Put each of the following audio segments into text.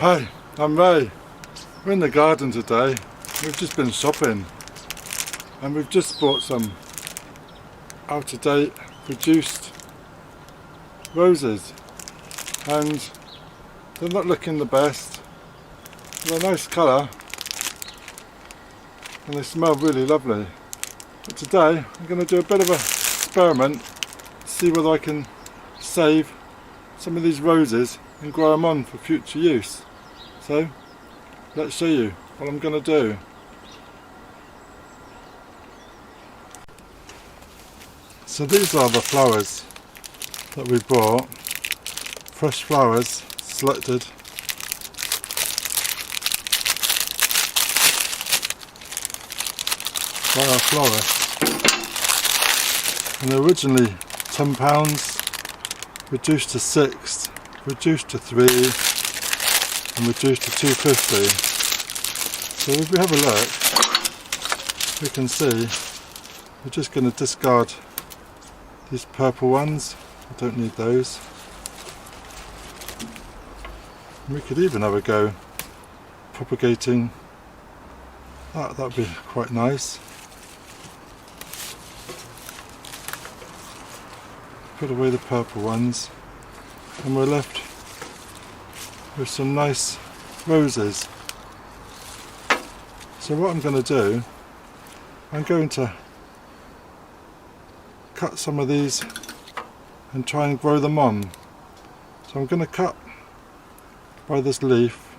Hi, I'm Ray. We're in the garden today. We've just been shopping and we've just bought some out-of-date reduced roses, and they're not looking the best. They're a nice colour and they smell really lovely. But today I'm going to do a bit of an experiment, see whether I can save some of these roses and grow them on for future use. So let's show you what I'm going to do. So these are the flowers that we bought, fresh flowers selected. By our florist, and they're originally £10, reduced to 6, reduced to 3, and reduced to £2.50. So if we have a look, we can see we're just going to discard these purple ones. I don't need those. And we could even have a go propagating that. That'd be quite nice. Put away the purple ones and we're left with some nice roses. So what I'm going to do, I'm going to cut some of these and try and grow them on. So I'm going to cut by this leaf.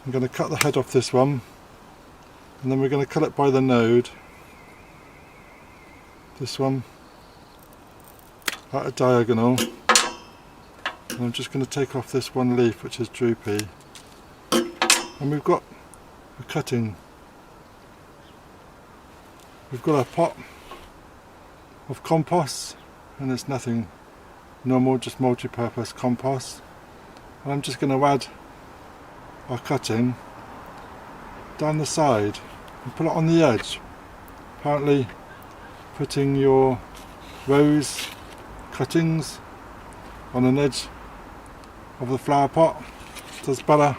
I'm going to cut the head off this one, and then we're going to cut it by the node, this one, at a diagonal, and I'm just going to take off this one leaf which is droopy, and we've got a cutting. We've got a pot of compost, and it's nothing normal, just multi-purpose compost, and I'm just going to add our cutting down the side and put it on the edge. Apparently putting your rose cuttings on an edge of the flower pot does better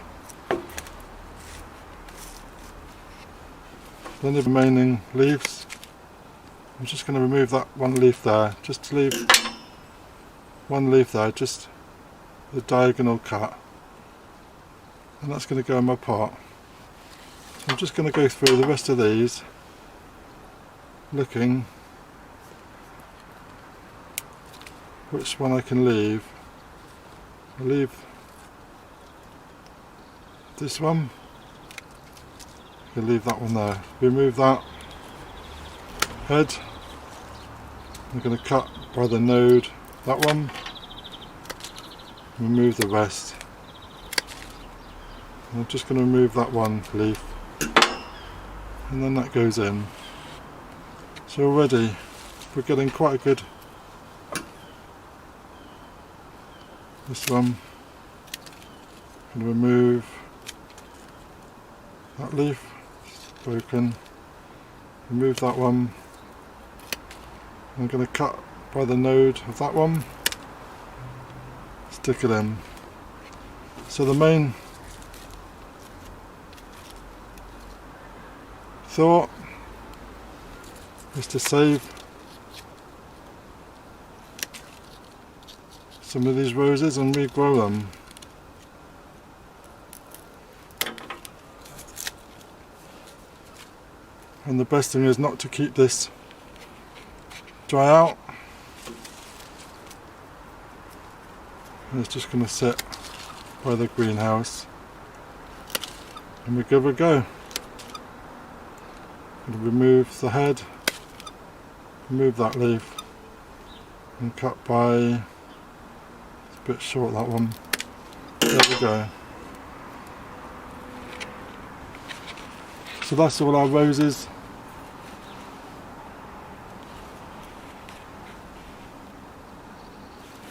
than the remaining leaves. I'm just going to remove that one leaf there, just to leave one leaf there, just the diagonal cut, and that's going to go in my pot. So I'm just going to go through the rest of these, looking which one I can leave. I'll leave this one. I can leave that one there. Remove that head. I'm going to cut by the node that one. Remove the rest. I'm just going to remove that one leaf, and then that goes in. So already we're getting quite a good. This one, I'm going to remove that leaf, it's broken, remove that one. I'm going to cut by the node of that one, stick it in. So the main thought is to save some of these roses and regrow them. And the best thing is not to keep this dry out. And it's just going to sit by the greenhouse, and we give it a go. And remove the head, remove that leaf, and cut by. Bit short, that one. There we go. So that's all our roses.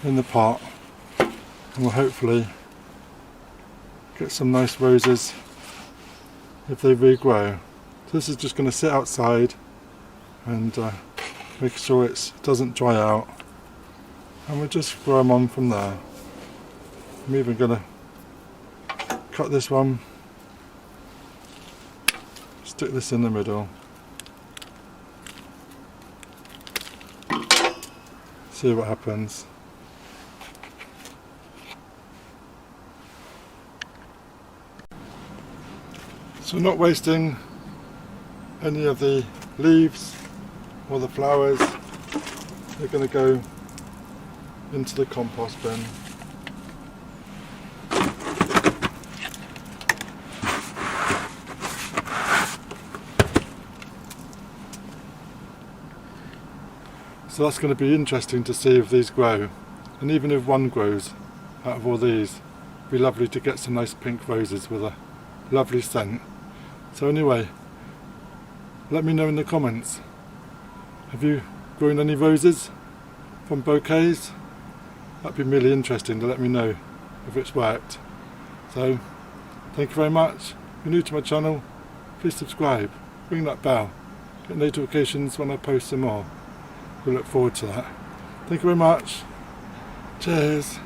In the pot, and we'll hopefully get some nice roses if they regrow. So this is just going to sit outside and make sure it doesn't dry out, and we'll just grow them on from there. I'm even going to cut this one, stick this in the middle, see what happens. So we're not wasting any of the leaves or the flowers. They're going to go into the compost bin. So that's going to be interesting to see if these grow, and even if one grows out of all these, it'd be lovely to get some nice pink roses with a lovely scent. So anyway, let me know in the comments, have you grown any roses from bouquets? That'd be really interesting to let me know if it's worked. So thank you very much. If you're new to my channel, please subscribe, ring that bell, get notifications when I post some more. We look forward to that. Thank you very much. Cheers.